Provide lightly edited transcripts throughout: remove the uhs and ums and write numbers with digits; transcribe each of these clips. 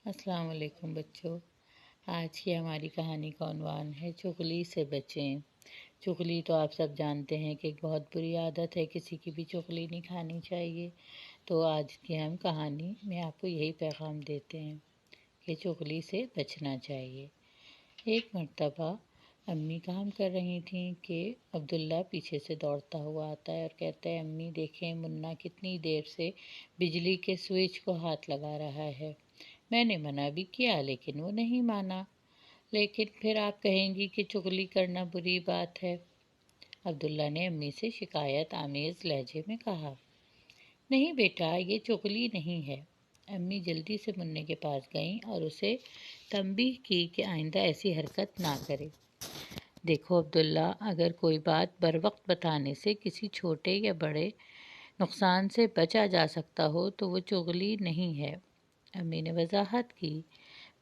السلام علیکم بچوں۔ آج کی ہماری کہانی کا عنوان ہے چغلی سے بچیں۔ چغلی تو آپ سب جانتے ہیں کہ ایک بہت بری عادت ہے، کسی کی بھی چغلی نہیں کھانی چاہیے۔ تو آج کی ہم کہانی میں آپ کو یہی پیغام دیتے ہیں کہ چغلی سے بچنا چاہیے۔ ایک مرتبہ امی کام کر رہی تھیں کہ عبداللہ پیچھے سے دوڑتا ہوا آتا ہے اور کہتا ہے، امی دیکھیں منا کتنی دیر سے بجلی کے سوئچ کو ہاتھ لگا رہا ہے۔ میں نے منع بھی کیا لیکن وہ نہیں مانا۔ لیکن پھر آپ کہیں گی کہ چغلی کرنا بری بات ہے۔ عبداللہ نے امی سے شکایت آمیز لہجے میں کہا۔ نہیں بیٹا، یہ چغلی نہیں ہے۔ امی جلدی سے منّے کے پاس گئیں اور اسے تنبیہ کی کہ آئندہ ایسی حرکت نہ کرے۔ دیکھو عبداللہ، اگر کوئی بات بروقت بتانے سے کسی چھوٹے یا بڑے نقصان سے بچا جا سکتا ہو تو وہ چغلی نہیں ہے۔ امی نے وضاحت کی۔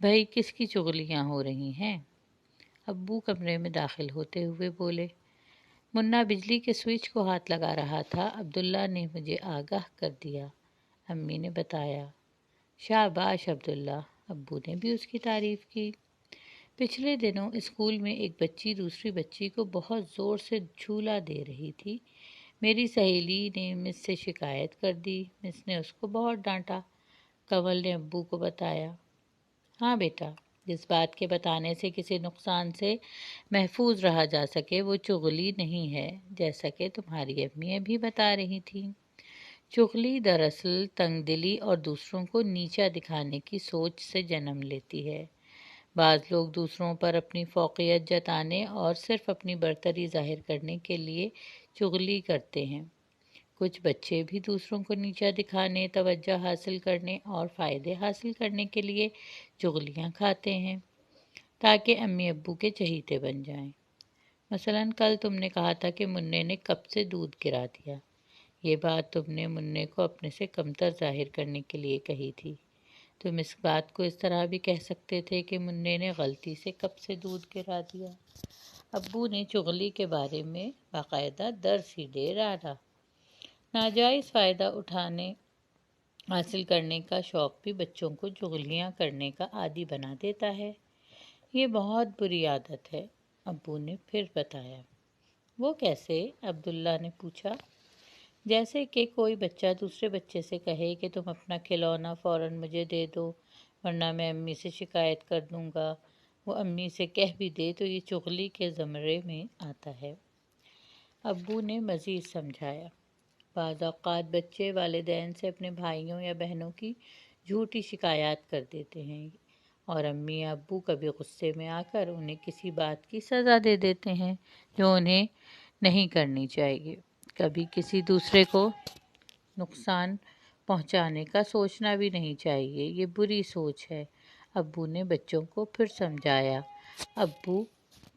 بھائی کس کی چغلیاں ہو رہی ہیں؟ ابو کمرے میں داخل ہوتے ہوئے بولے، منا بجلی کے سوئچ کو ہاتھ لگا رہا تھا، عبداللہ نے مجھے آگاہ کر دیا۔ امی نے بتایا۔ شاباش عبداللہ، ابو نے بھی اس کی تعریف کی۔ پچھلے دنوں اسکول میں ایک بچی دوسری بچی کو بہت زور سے جھولا دے رہی تھی۔ میری سہیلی نے مس سے شکایت کر دی۔ مس نے اس کو بہت ڈانٹا۔ کنول نے ابو کو بتایا۔ ہاں بیٹا، جس بات کے بتانے سے کسی نقصان سے محفوظ رہا جا سکے وہ چغلی نہیں ہے، جیسا کہ تمہاری امی ابھی بتا رہی تھیں۔ چغلی دراصل تنگ دلی اور دوسروں کو نیچا دکھانے کی سوچ سے جنم لیتی ہے۔ بعض لوگ دوسروں پر اپنی فوقیت جتانے اور صرف اپنی برتری ظاہر کرنے کے لیے چغلی کرتے ہیں۔ کچھ بچے بھی دوسروں کو نیچا دکھانے، توجہ حاصل کرنے اور فائدے حاصل کرنے کے لیے چغلیاں کھاتے ہیں تاکہ امی ابو کے چہیتے بن جائیں۔ مثلاً کل تم نے کہا تھا کہ منّے نے کپ سے دودھ گرا دیا۔ یہ بات تم نے منّے کو اپنے سے کمتر ظاہر کرنے کے لیے کہی تھی۔ تم اس بات کو اس طرح بھی کہہ سکتے تھے کہ منّے نے غلطی سے کپ سے دودھ گرا دیا۔ ابو نے چغلی کے بارے میں باقاعدہ درس ہی دے ڈالا۔ ناجائز فائدہ حاصل کرنے کا شوق بھی بچوں کو چغلیاں کرنے کا عادی بنا دیتا ہے۔ یہ بہت بری عادت ہے، ابو نے پھر بتایا۔ وہ کیسے؟ عبداللہ نے پوچھا۔ جیسے کہ کوئی بچہ دوسرے بچے سے کہے کہ تم اپنا کھلونا فوراً مجھے دے دو ورنہ میں امی سے شکایت کر دوں گا۔ وہ امی سے کہہ بھی دے تو یہ چغلی کے زمرے میں آتا ہے۔ ابو نے مزید سمجھایا۔ بعض اوقات بچے والدین سے اپنے بھائیوں یا بہنوں کی جھوٹی شکایات کر دیتے ہیں اور امی یا ابو کبھی غصے میں آ کر انہیں کسی بات کی سزا دے دیتے ہیں جو انہیں نہیں کرنی چاہیے۔ کبھی کسی دوسرے کو نقصان پہنچانے کا سوچنا بھی نہیں چاہیے، یہ بری سوچ ہے۔ ابو نے بچوں کو پھر سمجھایا۔ ابو،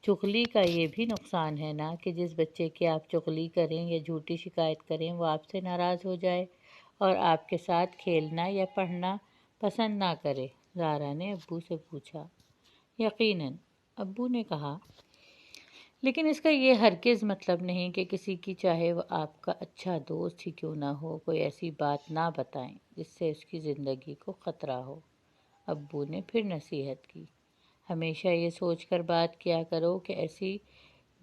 چغلی کا یہ بھی نقصان ہے نا کہ جس بچے کی آپ چغلی کریں یا جھوٹی شکایت کریں وہ آپ سے ناراض ہو جائے اور آپ کے ساتھ کھیلنا یا پڑھنا پسند نہ کرے۔ زارا نے ابو سے پوچھا۔ یقیناً، ابو نے کہا، لیکن اس کا یہ ہرگز مطلب نہیں کہ کسی کی چاہے وہ آپ کا اچھا دوست ہی کیوں نہ ہو کوئی ایسی بات نہ بتائیں جس سے اس کی زندگی کو خطرہ ہو۔ ابو نے پھر نصیحت کی۔ ہمیشہ یہ سوچ کر بات کیا کرو کہ ایسی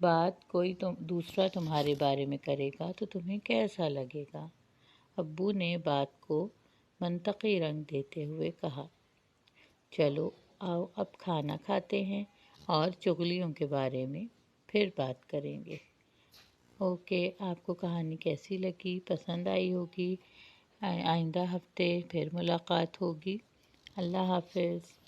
بات کوئی دوسرا تمہارے بارے میں کرے گا تو تمہیں کیسا لگے گا۔ ابو نے بات کو منطقی رنگ دیتے ہوئے کہا۔ چلو آؤ اب کھانا کھاتے ہیں اور چغلیوں کے بارے میں پھر بات کریں گے۔ اوکے، آپ کو کہانی کیسی لگی؟ پسند آئی ہوگی۔ آئندہ ہفتے پھر ملاقات ہوگی۔ اللہ حافظ۔